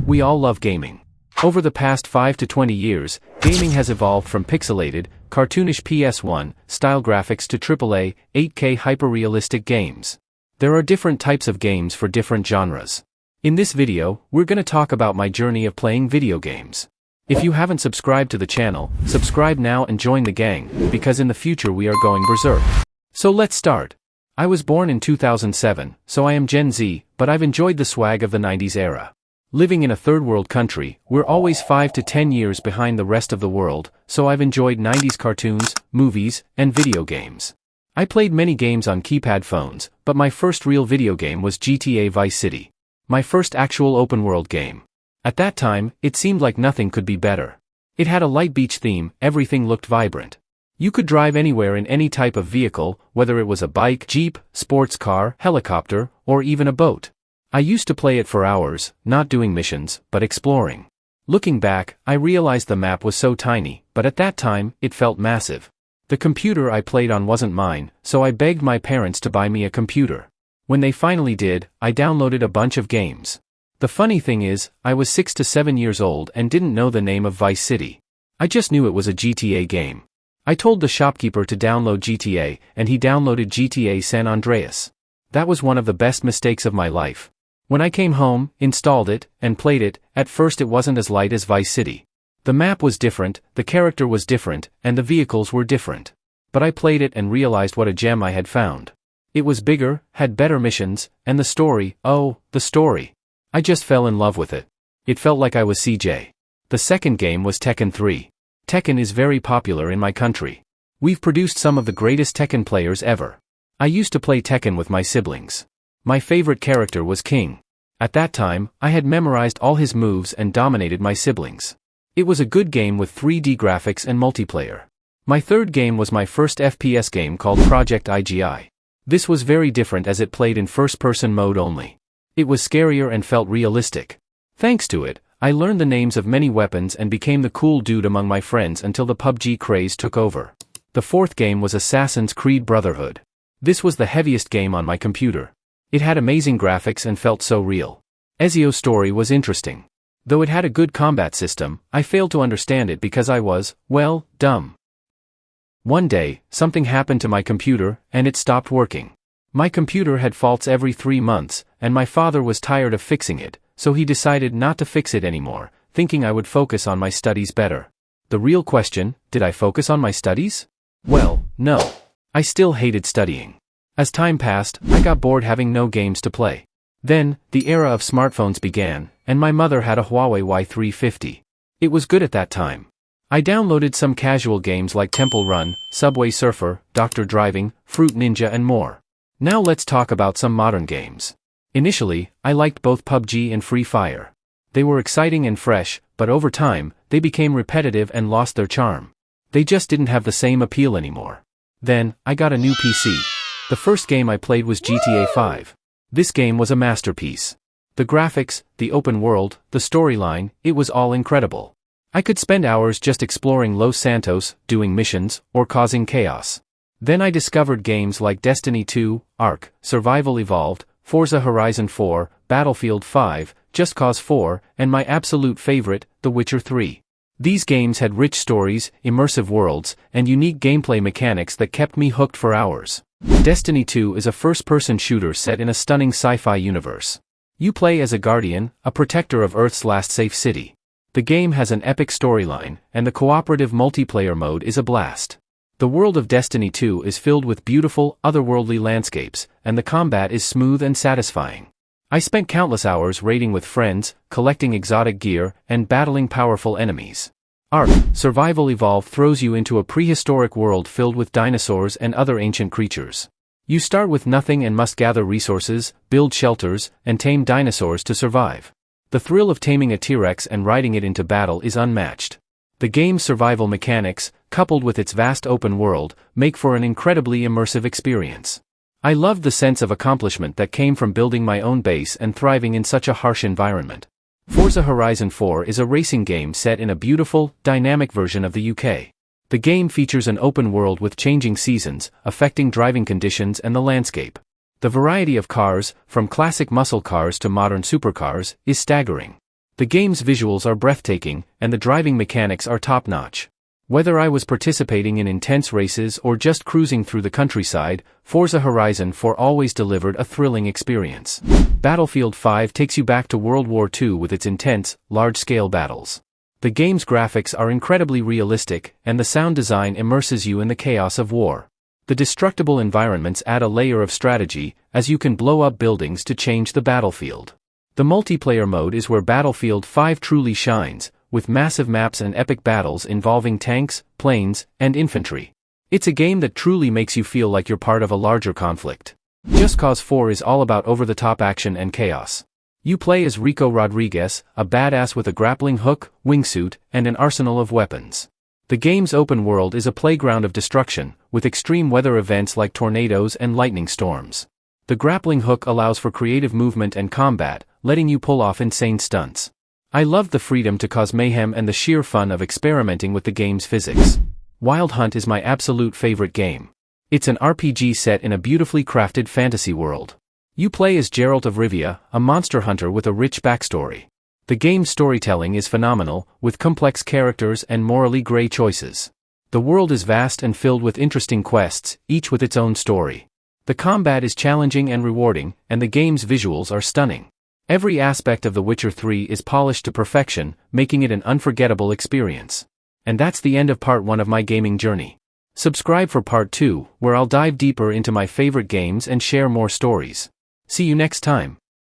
We all love gaming. Over the past 5 to 20 years, gaming has evolved from pixelated, cartoonish PS1 style graphics to AAA, 8K hyper-realistic games. There are different types of games for different genres. In this video, we're going to talk about my journey of playing video games. If you haven't subscribed to the channel, subscribe now and join the gang, because in the future we are going berserk. So let's start. I was born in 2007, so I am Gen Z, but I've enjoyed the swag of the 90s era. Living in a third world country, we're always 5 to 10 years behind the rest of the world, so I've enjoyed 90s cartoons, movies, and video games. I played many games on keypad phones, but my first real video game was GTA Vice City. My first actual open world game. At that time, it seemed like nothing could be better. It had a light beach theme, everything looked vibrant. You could drive anywhere in any type of vehicle, whether it was a bike, jeep, sports car, helicopter, or even a boat. I used to play it for hours, not doing missions, but exploring. Looking back, I realized the map was so tiny, but at that time, it felt massive. The computer I played on wasn't mine, so I begged my parents to buy me a computer. When they finally did, I downloaded a bunch of games. The funny thing is, I was 6 to 7 years old and didn't know the name of Vice City. I just knew it was a GTA game. I told the shopkeeper to download GTA, and he downloaded GTA San Andreas. That was one of the best mistakes of my life. When I came home, installed it, and played it, at first it wasn't as light as Vice City. The map was different, the character was different, and the vehicles were different. But I played it and realized what a gem I had found. It was bigger, had better missions, and the story, oh, the story. I just fell in love with it. It felt like I was CJ. The second game was Tekken 3. Tekken is very popular in my country. We've produced some of the greatest Tekken players ever. I used to play Tekken with my siblings. My favorite character was King. At that time, I had memorized all his moves and dominated my siblings. It was a good game with 3D graphics and multiplayer. My third game was my first FPS game called Project IGI. This was very different as it played in first-person mode only. It was scarier and felt realistic. Thanks to it, I learned the names of many weapons and became the cool dude among my friends until the PUBG craze took over. The fourth game was Assassin's Creed Brotherhood. This was the heaviest game on my computer. It had amazing graphics and felt so real. Ezio's story was interesting. Though it had a good combat system, I failed to understand it because I was, well, dumb. One day, something happened to my computer, and it stopped working. My computer had faults every 3 months, and my father was tired of fixing it, so he decided not to fix it anymore, thinking I would focus on my studies better. The real question, did I focus on my studies? Well, no. I still hated studying. As time passed, I got bored having no games to play. Then, the era of smartphones began, and my mother had a Huawei Y350. It was good at that time. I downloaded some casual games like Temple Run, Subway Surfer, Dr. Driving, Fruit Ninja and more. Now let's talk about some modern games. Initially, I liked both PUBG and Free Fire. They were exciting and fresh, but over time, they became repetitive and lost their charm. They just didn't have the same appeal anymore. Then, I got a new PC. The first game I played was GTA 5. This game was a masterpiece. The graphics, the open world, the storyline, it was all incredible. I could spend hours just exploring Los Santos, doing missions, or causing chaos. Then I discovered games like Destiny 2, Ark, Survival Evolved, Forza Horizon 4, Battlefield 5, Just Cause 4, and my absolute favorite, The Witcher 3. These games had rich stories, immersive worlds, and unique gameplay mechanics that kept me hooked for hours. Destiny 2 is a first-person shooter set in a stunning sci-fi universe. You play as a guardian, a protector of Earth's last safe city. The game has an epic storyline, and the cooperative multiplayer mode is a blast. The world of Destiny 2 is filled with beautiful, otherworldly landscapes, and the combat is smooth and satisfying. I spent countless hours raiding with friends, collecting exotic gear, and battling powerful enemies. Ark, Survival Evolved throws you into a prehistoric world filled with dinosaurs and other ancient creatures. You start with nothing and must gather resources, build shelters, and tame dinosaurs to survive. The thrill of taming a T-Rex and riding it into battle is unmatched. The game's survival mechanics, coupled with its vast open world, make for an incredibly immersive experience. I loved the sense of accomplishment that came from building my own base and thriving in such a harsh environment. Forza Horizon 4 is a racing game set in a beautiful, dynamic version of the UK. The game features an open world with changing seasons, affecting driving conditions and the landscape. The variety of cars, from classic muscle cars to modern supercars, is staggering. The game's visuals are breathtaking, and the driving mechanics are top-notch. Whether I was participating in intense races or just cruising through the countryside, Forza Horizon 4 always delivered a thrilling experience. Battlefield 5 takes you back to World War II with its intense, large-scale battles. The game's graphics are incredibly realistic, and the sound design immerses you in the chaos of war. The destructible environments add a layer of strategy, as you can blow up buildings to change the battlefield. The multiplayer mode is where Battlefield 5 truly shines, with massive maps and epic battles involving tanks, planes, and infantry. It's a game that truly makes you feel like you're part of a larger conflict. Just Cause 4 is all about over-the-top action and chaos. You play as Rico Rodriguez, a badass with a grappling hook, wingsuit, and an arsenal of weapons. The game's open world is a playground of destruction, with extreme weather events like tornadoes and lightning storms. The grappling hook allows for creative movement and combat, letting you pull off insane stunts. I loved the freedom to cause mayhem and the sheer fun of experimenting with the game's physics. Wild Hunt is my absolute favorite game. It's an RPG set in a beautifully crafted fantasy world. You play as Geralt of Rivia, a monster hunter with a rich backstory. The game's storytelling is phenomenal, with complex characters and morally gray choices. The world is vast and filled with interesting quests, each with its own story. The combat is challenging and rewarding, and the game's visuals are stunning. Every aspect of The Witcher 3 is polished to perfection, making it an unforgettable experience. And that's the end of part 1 of my gaming journey. Subscribe for part 2, where I'll dive deeper into my favorite games and share more stories. See you next time.